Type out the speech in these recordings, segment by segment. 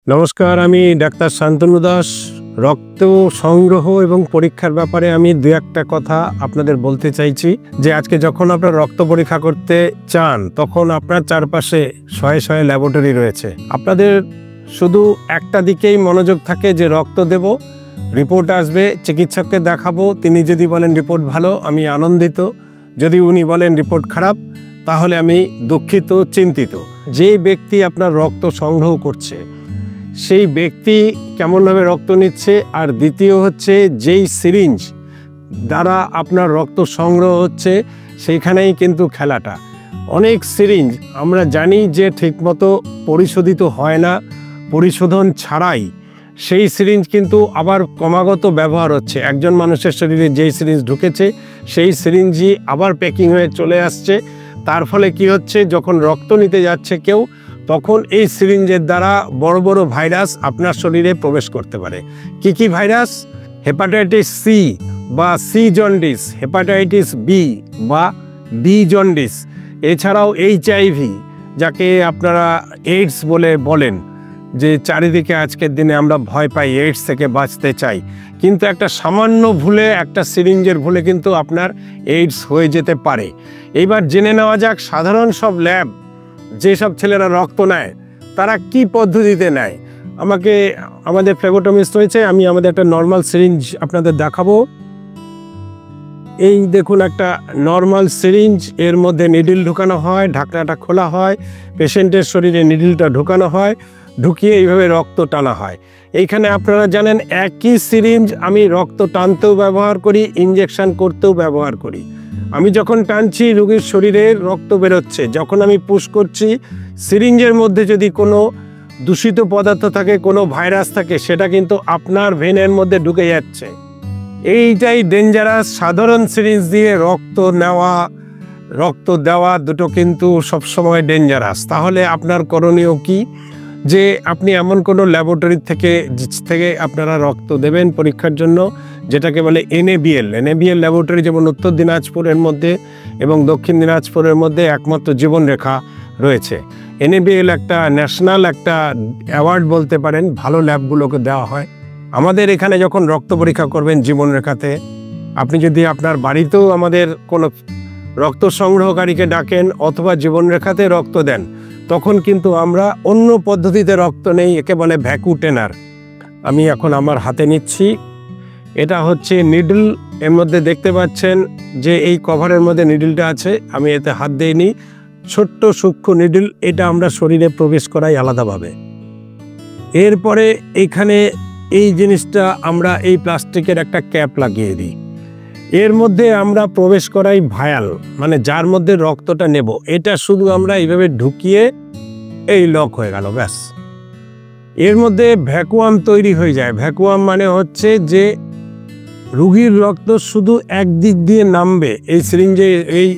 নমস্কার, আমি ডাক্তার শান্তনু দাস। রক্ত সংগ্রহ এবং পরীক্ষার ব্যাপারে আমি দু একটা কথা আপনাদের বলতে চাইছি যে আজকে যখন আপনারা রক্ত পরীক্ষা করতে চান তখন আপনার চারপাশে শয়ে শয়ে ল্যাবরেটরি রয়েছে। আপনাদের শুধু একটা দিকেই মনোযোগ থাকে যে রক্ত দেব, রিপোর্ট আসবে, চিকিৎসককে দেখাবো, তিনি যদি বলেন রিপোর্ট ভালো আমি আনন্দিত, যদি উনি বলেন রিপোর্ট খারাপ তাহলে আমি দুঃখিত, চিন্তিত। যে ব্যক্তি আপনার রক্ত সংগ্রহ করছে সেই ব্যক্তি কেমনভাবে রক্ত নিচ্ছে, আর দ্বিতীয় হচ্ছে যেই সিরিঞ্জ দ্বারা আপনার রক্ত সংগ্রহ হচ্ছে সেইখানেই কিন্তু খেলাটা। অনেক সিরিঞ্জ আমরা জানি যে ঠিকমতো পরিশোধিত হয় না, পরিশোধন ছাড়াই সেই সিরিঞ্জ কিন্তু আবার ক্রমাগত ব্যবহার হচ্ছে। একজন মানুষের শরীরে যেই সিরিঞ্জ ঢুকেছে সেই সিরিঞ্জই আবার প্যাকিং হয়ে চলে আসছে। তার ফলে কি হচ্ছে, যখন রক্ত নিতে যাচ্ছে কেউ তখন এই সিরিঞ্জের দ্বারা বড় বড় ভাইরাস আপনার শরীরে প্রবেশ করতে পারে। কি কি ভাইরাস? হেপাটাইটিস সি বা সি জন্ডিস, হেপাটাইটিস বি বা বি জন্ডিস, এছাড়াও HIV যাকে আপনারা এইডস বলেন, যে চারিদিকে আজকের দিনে আমরা ভয় পাই, এইডস থেকে বাঁচতে চাই, কিন্তু একটা সামান্য ভুলে, একটা সিরিঞ্জের ভুলে কিন্তু আপনার এইডস হয়ে যেতে পারে। এইবার জেনে নেওয়া যাক সাধারণ সব ল্যাব যেসব ছেলেরা রক্ত নেয় তারা কি পদ্ধতিতে নেয়। আমাদের ফ্লেবোটমিস্ট রয়েছে, আমি আমাদের একটা নর্মাল সিরিঞ্জ আপনাদের দেখাবো। এই দেখুন একটা নর্মাল সিরিঞ্জ, এর মধ্যে নিডিল ঢুকানো হয়, ঢাকনাটা খোলা হয়, পেশেন্টের শরীরে নিডিলটা ঢুকানো হয়, ঢুকিয়ে এইভাবে রক্ত টানা হয়। এইখানে আপনারা জানেন একই সিরিঞ্জ আমি রক্ত টানতেও ব্যবহার করি, ইনজেকশন করতেও ব্যবহার করি। আমি যখন টানছি রোগীর শরীরে রক্ত বেরোচ্ছে, যখন আমি পুশ করছি সিরিঞ্জের মধ্যে যদি কোনো দূষিত পদার্থ থাকে, কোনো ভাইরাস থাকে, সেটা কিন্তু আপনার ভেনের মধ্যে ঢুকে যাচ্ছে। এইটাই ডেঞ্জারাস। সাধারণ সিরিঞ্জ দিয়ে রক্ত নেওয়া, রক্ত দেওয়া দুটো কিন্তু সবসময় ডেঞ্জারাস। তাহলে আপনার করণীয় কি? যে আপনি এমন কোনো ল্যাবরেটরি থেকে আপনারা রক্ত দেবেন পরীক্ষার জন্য, যেটাকে বলে NABL ল্যাবরেটরি, যেমন উত্তর দিনাজপুরের মধ্যে এবং দক্ষিণ দিনাজপুরের মধ্যে একমাত্র জীবনরেখা রয়েছে। NABL একটা ন্যাশনাল একটা অ্যাওয়ার্ড বলতে পারেন, ভালো ল্যাবগুলোকে দেওয়া হয়। আমাদের এখানে যখন রক্ত পরীক্ষা করবেন জীবনরেখাতে, আপনি যদি আপনার বাড়িতেও আমাদের কোনো রক্ত সংগ্রহকারীকে ডাকেন অথবা জীবনরেখাতে রক্ত দেন, তখন কিন্তু আমরা অন্য পদ্ধতিতে রক্ত নেই, একে বলে ভ্যাকুটেনার। আমি এখন আমার হাতে নিচ্ছি, এটা হচ্ছে নিডল। এর মধ্যে দেখতে পাচ্ছেন যে এই কভারের মধ্যে নিডলটা আছে, আমি এতে হাত দিইনি, ছোট্ট সূক্ষ্ম নিডল, এটা আমরা শরীরে প্রবেশ করাই আলাদাভাবে। এরপরে এখানে এই জিনিসটা আমরা এই প্লাস্টিকের একটা ক্যাপ লাগিয়ে দিই, এর মধ্যে আমরা প্রবেশ করাই ভায়াল, মানে যার মধ্যে রক্তটা নেব, এটা শুধু আমরা এইভাবে ঢুকিয়ে এই লক হয়ে গেল, ব্যাস। এর মধ্যে ভ্যাকুয়াম তৈরি হয়ে যায়। ভ্যাকুয়াম মানে হচ্ছে যে রোগীর রক্ত শুধু একদিক দিয়ে নামবে, এই সিরিঞ্জে এই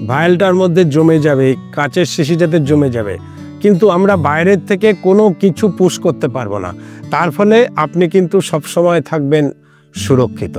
ভায়ালটার মধ্যে জমে যাবে, কাচের শিশিটাতে জমে যাবে, কিন্তু আমরা বাইরের থেকে কোনো কিছু পুশ করতে পারবো না। তার ফলে আপনি কিন্তু সবসময় থাকবেন সুরক্ষিত।